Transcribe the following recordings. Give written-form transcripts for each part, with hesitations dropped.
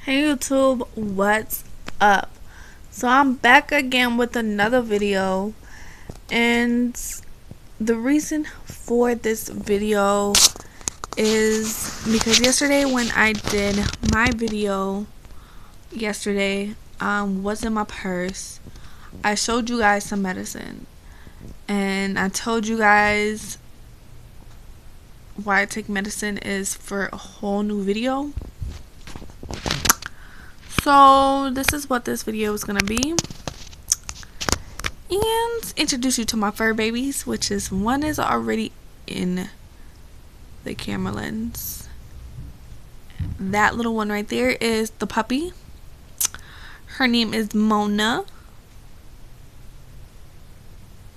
Hey YouTube, what's up? So I'm back again with another video, and the reason for this video is because yesterday when I did my video was in my purse. I showed you guys some medicine and I told you guys why I take medicine is for a whole new video. So this is what this video is gonna be, and introduce you to my fur babies, which is one is already in the camera lens. That little one right there is the puppy. Her name is Mona,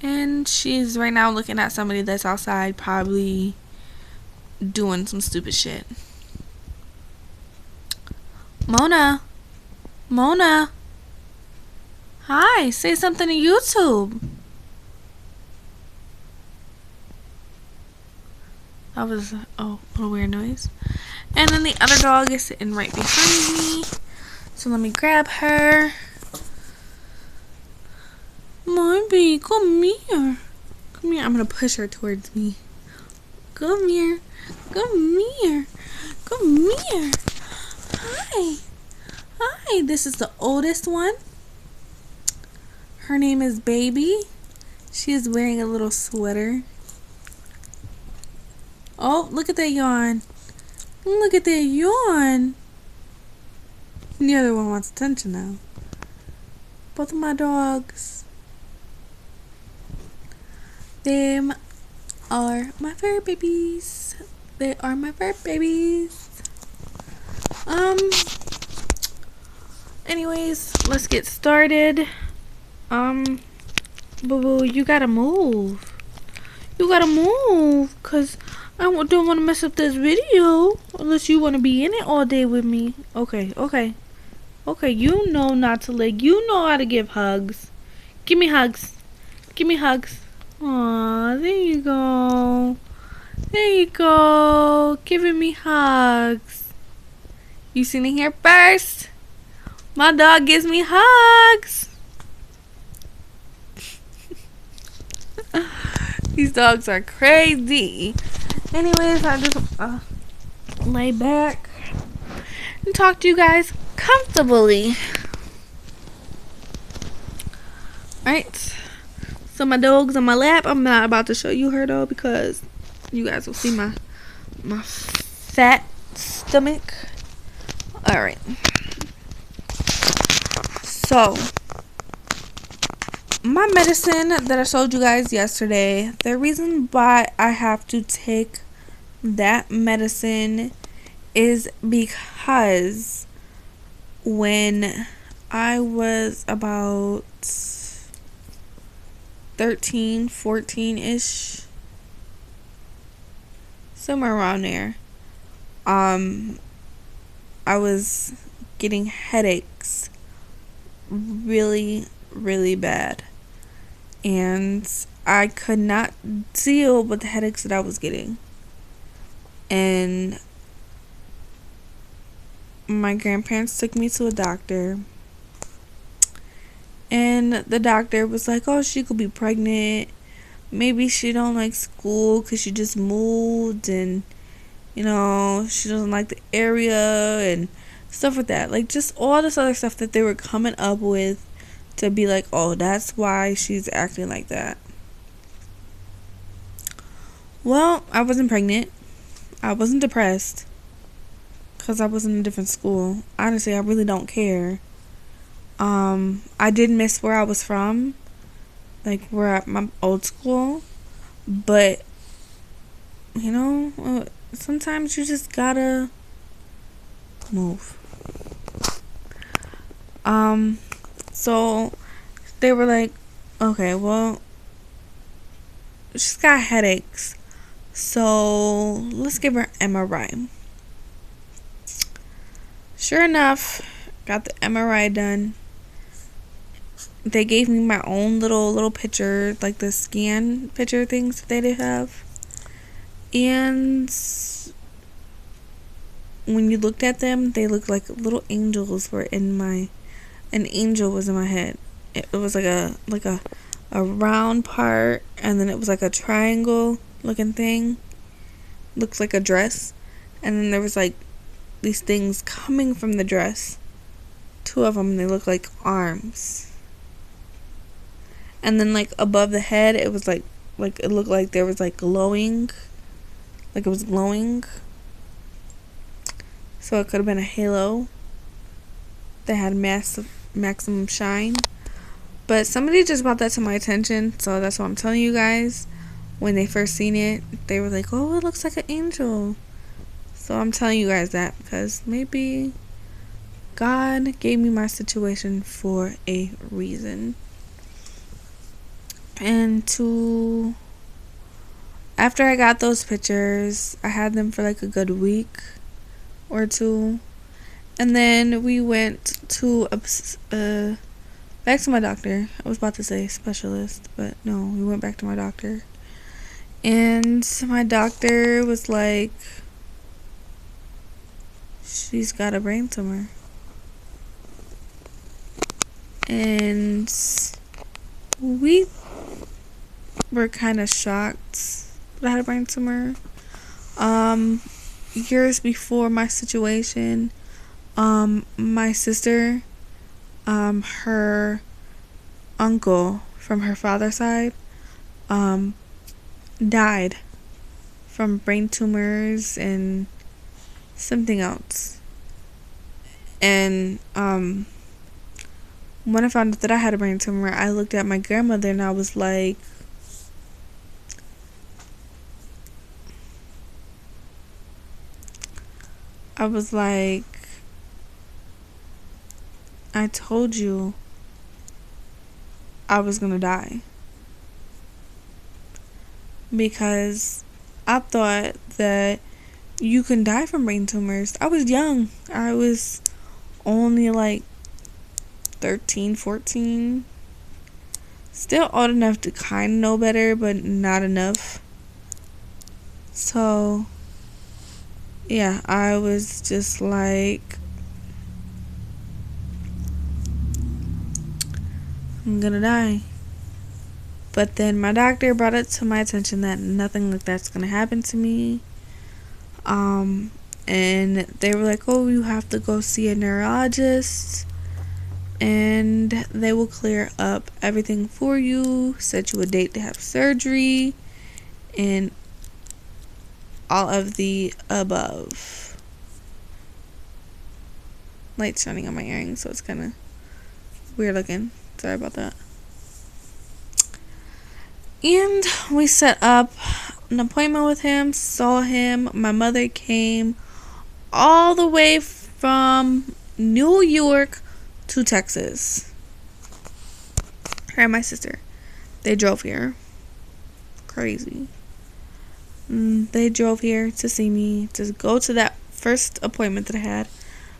and she's right now looking at somebody that's outside, probably doing some stupid shit. Mona, hi, say something to YouTube. That was a weird noise. And then the other dog is sitting right behind me, so let me grab her. Mommy, come here. Come here. I'm gonna push her towards me. Come here. Come here. Come here. Hi. Hi. This is the oldest one. Her name is Baby. She is wearing a little sweater. Oh, look at that yawn. Look at that yawn. The other one wants attention now. Both of my dogs. Them are my fur babies. They are my fur babies. Anyways, let's get started. Boo boo, you gotta move. You gotta move, cause I don't want to mess up this video unless you want to be in it all day with me. Okay. You know not to lick. You know how to give hugs. Give me hugs. Give me hugs. Aw, there you go. There you go. Giving me hugs. You sitting here first? My dog gives me hugs. These dogs are crazy. Anyways, I just lay back and talk to you guys comfortably. Alright, so my dog's on my lap. I'm not about to show you her though, because you guys will see my fat stomach. Alright, so my medicine that I showed you guys yesterday, the reason why I have to take that medicine is because when I was about 13, 14-ish, somewhere around there, I was getting headaches really, really bad. And I could not deal with the headaches that I was getting. And my grandparents took me to a doctor. And the doctor was like, oh, she could be pregnant. Maybe she don't like school because she just moved. And, you know, she doesn't like the area and stuff like that. Like, just all this other stuff that they were coming up with to be like, oh, that's why she's acting like that. Well, I wasn't pregnant. I wasn't depressed because I was in a different school. Honestly, I really don't care. I did miss where I was from, like where at my old school, but you know, sometimes you just gotta move. So they were like, okay, well, she's got headaches, so let's give her MRI. Sure enough, got the MRI done. They gave me my own little picture, like the scan picture things that they did have. And when you looked at them, they looked like little angels were in my. An angel was in my head. It was like a round part, and then it was like a triangle looking thing. Looks like a dress, and then there was like these things coming from the dress. Two of them, and they look like arms. And then like above the head, it was like it looked like there was like glowing, like it was glowing. So it could have been a halo that had maximum shine. But somebody just brought that to my attention, so that's what I'm telling you guys. When they first seen it, they were like, "Oh, it looks like an angel." So I'm telling you guys that because maybe God gave me my situation for a reason. And after I got those pictures, I had them for like a good week or two. And then we went to back to my doctor. I was about to say specialist, but no, we went back to my doctor. And my doctor was like, she's got a brain tumor. And we were kind of shocked that I had a brain tumor. Years before my situation, my sister, her uncle from her father's side, died from brain tumors and something else. And when I found out that I had a brain tumor, I looked at my grandmother and I was like, I told you I was gonna die. Because I thought that you can die from brain tumors. I was young. I was only like 13, 14. Still old enough to kind of know better, but not enough. So, yeah, I was just like, I'm gonna die. But then my doctor brought it to my attention that nothing like that's gonna happen to me. And they were like, oh, you have to go see a neurologist and they will clear up everything for you, set you a date to have surgery, and all of the above. Light's shining on my earring, so it's kind of weird looking. Sorry about that. And we set up an appointment with him, saw him. My mother came all the way from New York to Texas. Her and my sister. They drove here. Crazy. They drove here to see me, to go to that first appointment that I had.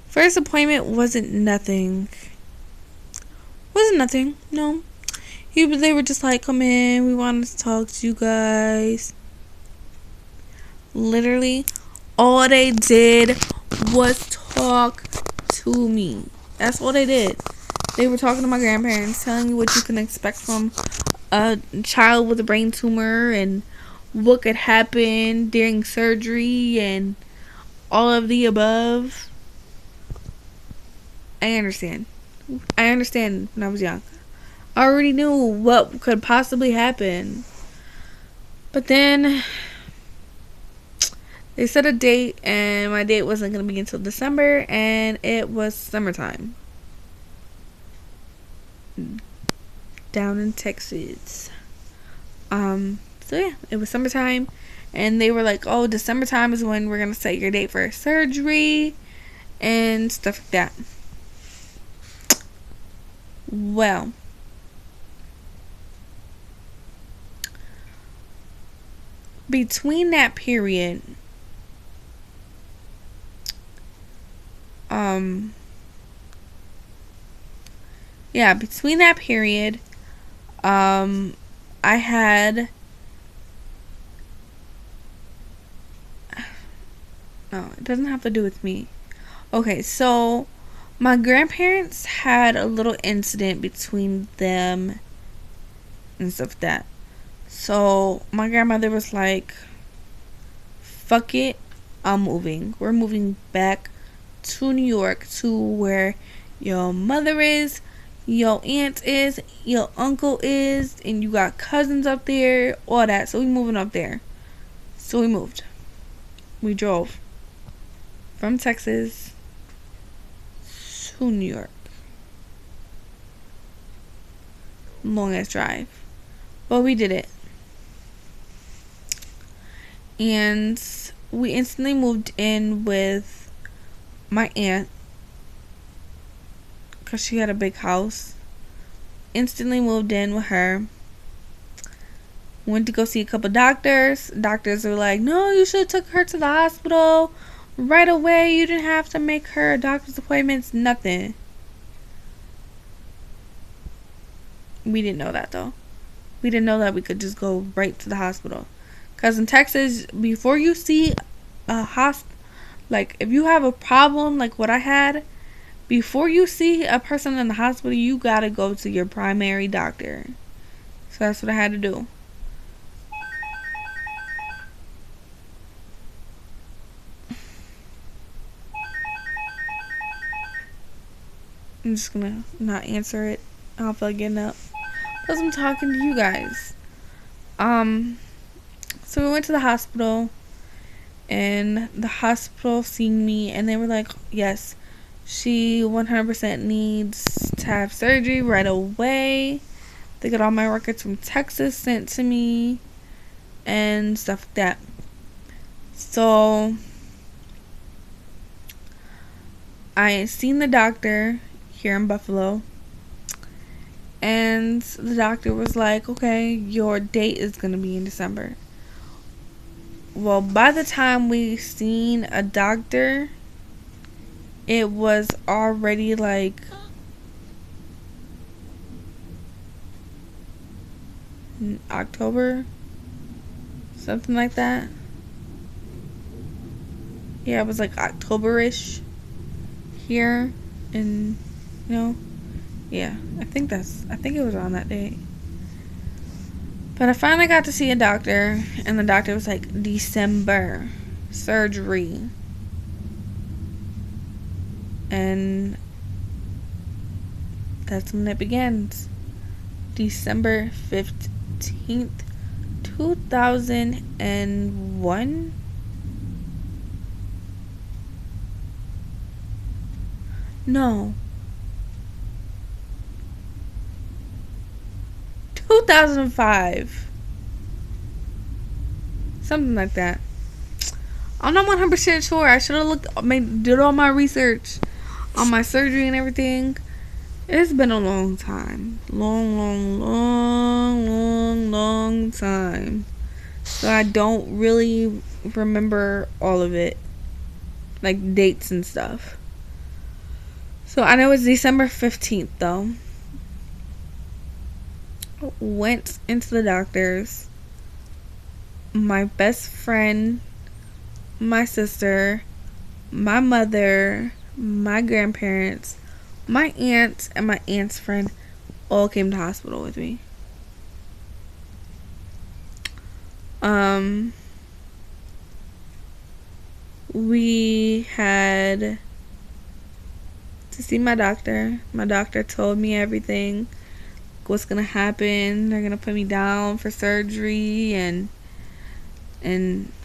First appointment wasn't nothing. No. They were just like, come in, we wanted to talk to you guys. Literally, all they did was talk to me. That's all they did. They were talking to my grandparents, telling me what you can expect from a child with a brain tumor and what could happen during surgery and all of the above. I understand when I was young. I already knew what could possibly happen. But then they set a date, and my date wasn't going to be until December, and it was summertime. Down in Texas. So yeah, it was summertime, and they were like, oh, December time is when we're going to set your date for surgery and stuff like that. Well, between that period, I had No, it doesn't have to do with me. Okay, so my grandparents had a little incident between them and stuff like that. So my grandmother was like, fuck it, I'm moving. We're moving back to New York, to where your mother is, your aunt is, your uncle is, and you got cousins up there, all that. So we moving up there. So we moved. We drove from Texas to New York. Long ass drive. But we did it. And we instantly moved in with my aunt, because she had a big house. Instantly moved in with her. Went to go see a couple doctors. Doctors were like, no, you should have took her to the hospital right away. You didn't have to make her doctor's appointments. Nothing. We didn't know that, though. We didn't know that we could just go right to the hospital. Because in Texas, before you see a hospital, like if you have a problem like what I had, before you see a person in the hospital, you gotta go to your primary doctor. So that's what I had to do. I'm just gonna not answer it. I don't feel like getting up because I'm talking to you guys. So we went to the hospital, and the hospital seen me, and they were like, yes, she 100% needs to have surgery right away. They got all my records from Texas sent to me and stuff like that. So I seen the doctor here in Buffalo, and the doctor was like, okay, your date is gonna be in December. Well, by the time we seen a doctor, it was already like October, something like that. Yeah, it was like October-ish here, and yeah, I think it was around that date. But I finally got to see a doctor, and the doctor was like, December surgery. And that's when it begins. December 15th, 2001. No. 2005. Something like that. I'm not 100% sure. I should have did all my research on my surgery and everything. It's been a long time. Long time. So I don't really remember all of it. Like dates and stuff. So I know it's December 15th though. Went into the doctor's. My best friend, my sister, my mother, my grandparents, my aunt, and my aunt's friend all came to the hospital with me. We had to see my doctor. My doctor told me everything, what's gonna happen. They're gonna put me down for surgery and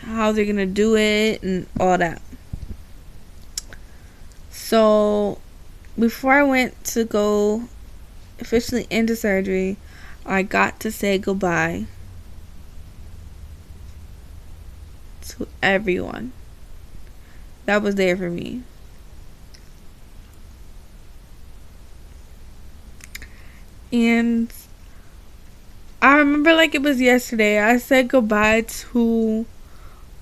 how they're gonna do it and all that. So before I went to go officially into surgery, I got to say goodbye to everyone that was there for me. And I remember like it was yesterday. I said goodbye to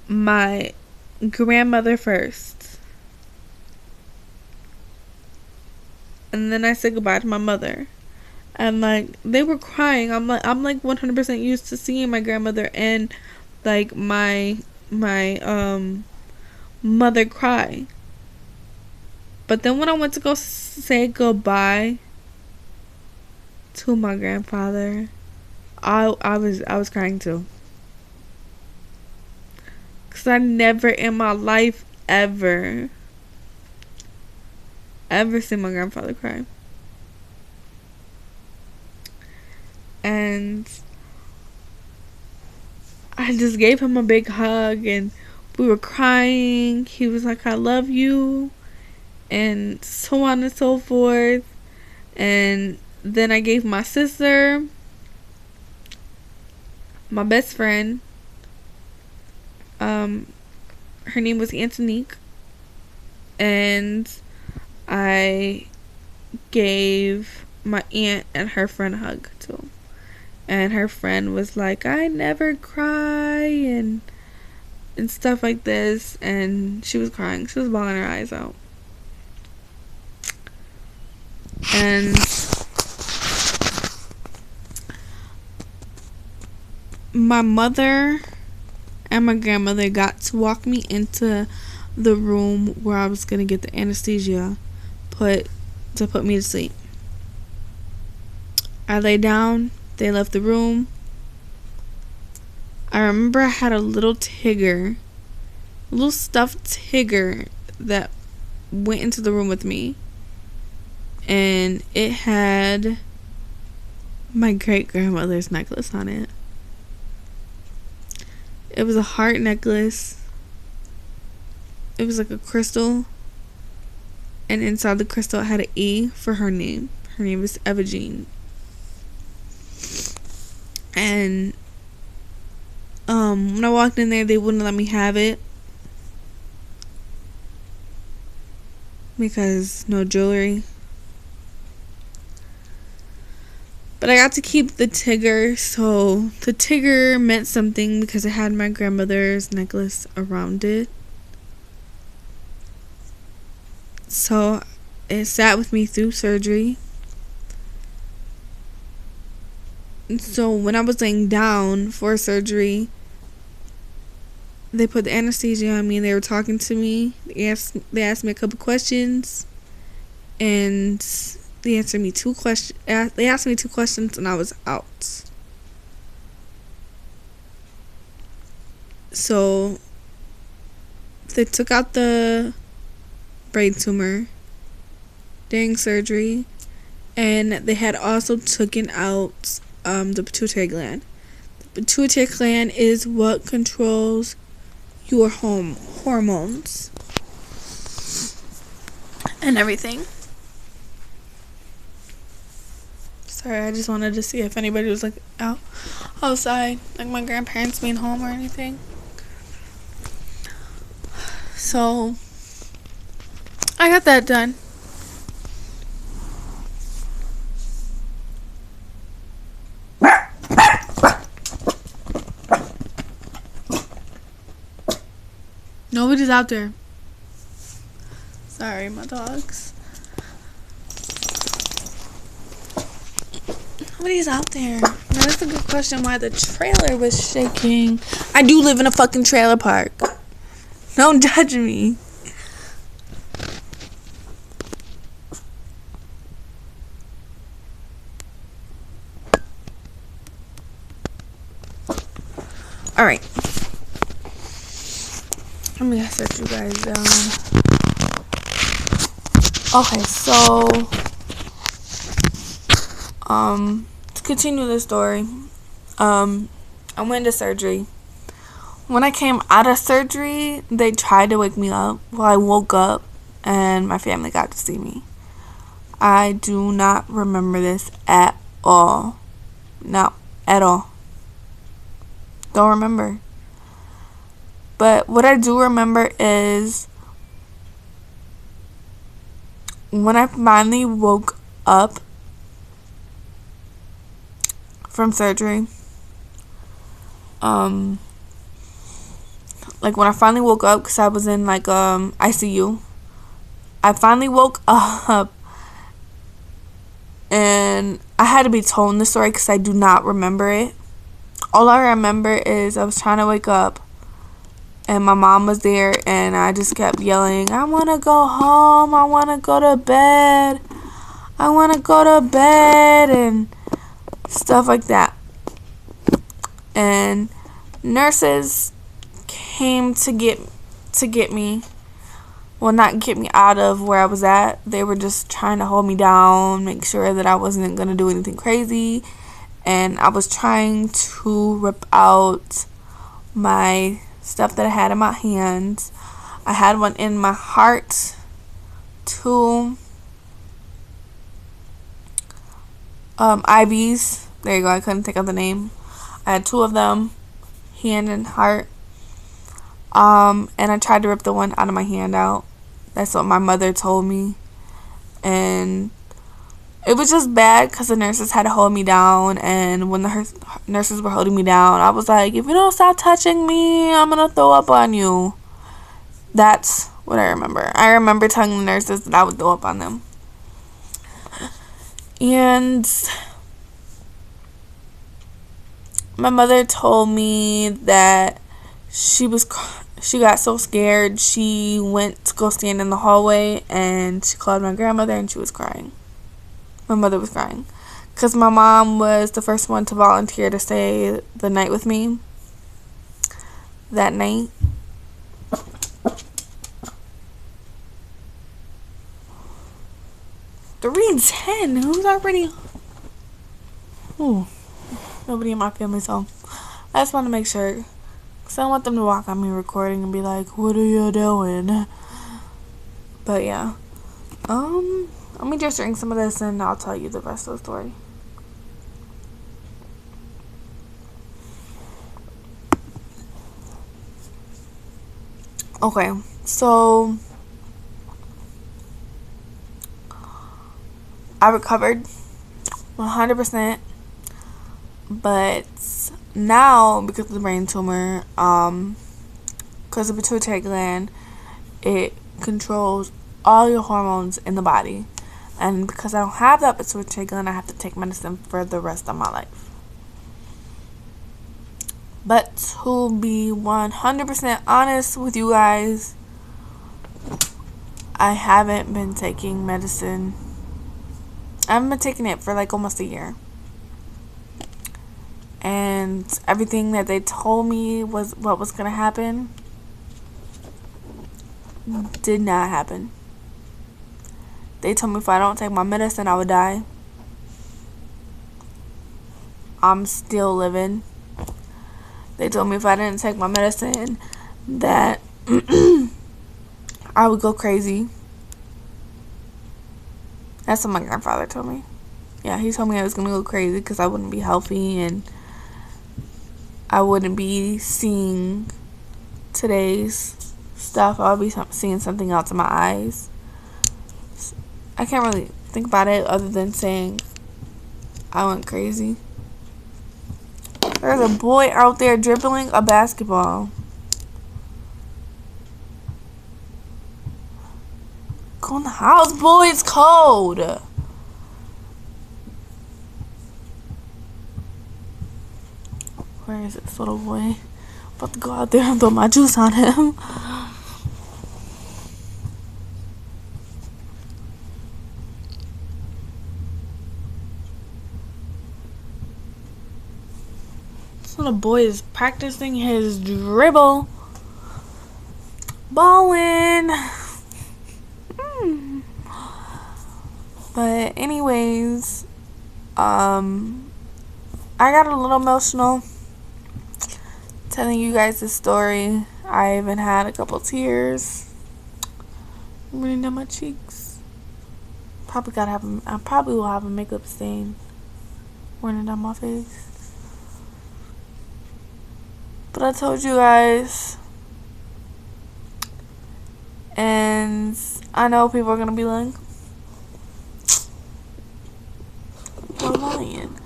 my grandmother first. And then I said goodbye to my mother. And like they were crying. I'm like 100% used to seeing my grandmother and like my grandmother cry. But then when I went to go say goodbye to my grandfather, I was crying too. Cause I never in my life ever seen my grandfather cry. And I just gave him a big hug and we were crying. He was like, I love you, and so on and so forth. And then I gave my sister, my best friend, her name was Antonique, and I gave my aunt and her friend a hug too. And her friend was like, I never cry and stuff like this, and she was crying. She was bawling her eyes out. And my mother and my grandmother got to walk me into the room where I was gonna get the anesthesia put me to sleep. I lay down, they left the room. I remember I had a little stuffed Tigger that went into the room with me, and it had my great grandmother's necklace on it. It was a heart necklace. It was like a crystal, and inside the crystal it had an E for her name. Her name is Eva Jean. And when I walked in there, they wouldn't let me have it because no jewelry. But I got to keep the Tigger, so the Tigger meant something because it had my grandmother's necklace around it. So it sat with me through surgery. So when I was laying down for surgery, they put the anesthesia on me. They were talking to me. They asked me a couple questions, and they answered me two questions. They asked me two questions, and I was out. So they took out the brain tumor during surgery, and they had also taken out the pituitary gland. The pituitary gland is what controls your hormones and everything. Sorry, I just wanted to see if anybody was like outside, like my grandparents being home or anything. So I got that done. Nobody's out there. Sorry, my dogs. Nobody's out there. Now, that's a good question why the trailer was shaking. I do live in a fucking trailer park. Don't judge me. Alright. Let me set you guys down. Okay, so to continue the story, I went to surgery. When I came out of surgery, they tried to wake me up. Well, I woke up and my family got to see me. I do not remember this at all. No, at all. Don't remember. But what I do remember is when I finally woke up from surgery, like when I finally woke up, because I was in like ICU. I finally woke up and I had to be told the story because I do not remember it. All I remember is I was trying to wake up and my mom was there, and I just kept yelling, I want to go home, I want to go to bed, I want to go to bed, and stuff like that. And nurses came to get me. Well, not get me out of where I was at. They were just trying to hold me down, make sure that I wasn't going to do anything crazy. And I was trying to rip out my stuff that I had in my hands. I had one in my heart, two IVs. There you go. I couldn't think of the name. I had two of them, hand and heart. And I tried to rip the one out of my hand out. That's what my mother told me. And it was just bad because the nurses had to hold me down. And when the nurses were holding me down, I was like, if you don't stop touching me, I'm going to throw up on you. That's what I remember. I remember telling the nurses that I would throw up on them. And my mother told me that she got so scared, she went to go stand in the hallway, and she called my grandmother, and she was crying. My mother was crying because my mom was the first one to volunteer to stay the night with me that night. $3:10. Who's already? Ooh, nobody in my family, so I just want to make sure. Because I don't want them to walk on me recording and be like, what are you doing? But yeah. Let me just drink some of this and I'll tell you the rest of the story. Okay, so I recovered 100%, but now because of the brain tumor, because of the pituitary gland, it controls all your hormones in the body, and because I don't have that pituitary gland, I have to take medicine for the rest of my life. But to be 100% honest with you guys, I haven't been taking medicine. I haven't been taking it for like almost a year. And everything that they told me was what was going to happen did not happen. They told me if I don't take my medicine, I would die. I'm still living. They told me if I didn't take my medicine, that I would go crazy. That's what my grandfather told me. Yeah, he told me I was going to go crazy because I wouldn't be healthy and I wouldn't be seeing today's stuff. I would be seeing something else in my eyes. I can't really think about it other than saying I went crazy. There's a boy out there dribbling a basketball. Go in the house, boy. It's cold. Where is this little boy? About to go out there and throw my juice on him. This little boy is practicing his dribble. Ballin'. But anyways, I got a little emotional telling you guys this story. I even had a couple tears running down my cheeks. I probably will have a makeup stain running down my face. But I told you guys, and I know people are gonna be like, "You're lying,"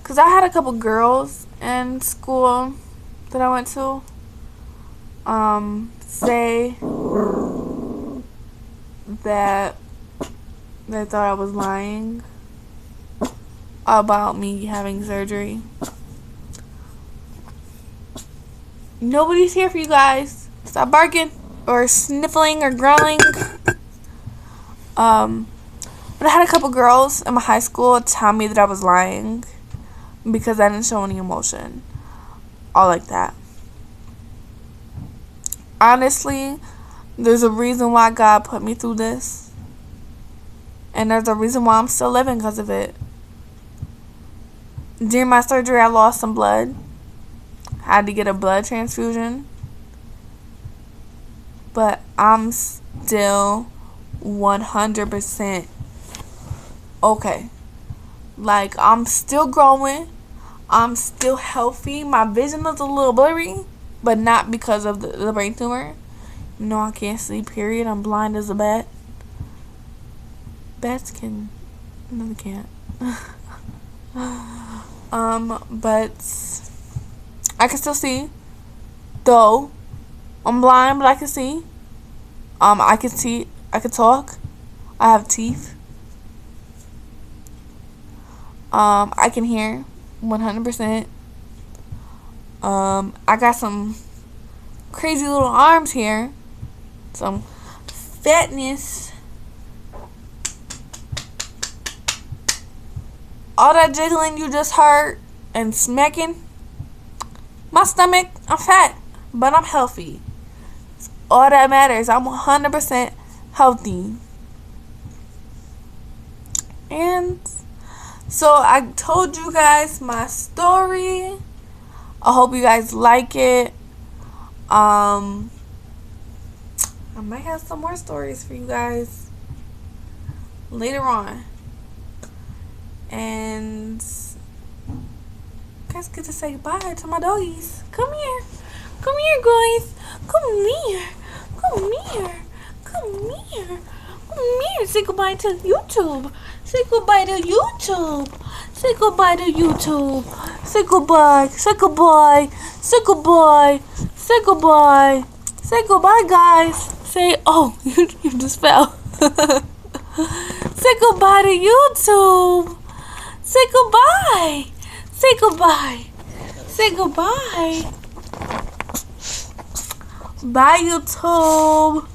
because I had a couple girls in school that I went to say that they thought I was lying about me having surgery. Nobody's here for you guys. Stop barking or sniffling or growling. But I had a couple girls in my high school tell me that I was lying because I didn't show any emotion. All like that. Honestly, there's a reason why God put me through this. And there's a reason why I'm still living because of it. During my surgery, I lost some blood. I had to get a blood transfusion. But I'm still 100% okay. Like, I'm still growing. I'm still healthy. My vision is a little blurry, but not because of the brain tumor. No, I can't see, period. I'm blind as a bat. Bats can... No, they can't. But I can still see. Though, I'm blind, but I can see. I can see. I can talk. I have teeth. I can hear 100%. I got some crazy little arms here. Some fatness. All that jiggling you just heard and smacking. My stomach, I'm fat, but I'm healthy. All that matters. I'm 100% healthy. And so I told you guys my story. I hope you guys like it. I might have some more stories for you guys later on. And you guys get to say goodbye to my doggies. Come here. Come here, guys. Come here. Come here. Come here. Come here. Say goodbye to YouTube. Say goodbye to YouTube. Say goodbye to YouTube. Say goodbye. Say goodbye. Say goodbye. Say goodbye. Say goodbye, guys. Say, oh, you just fell. Say goodbye to YouTube. Say goodbye. Say goodbye. Say goodbye. Bye, YouTube.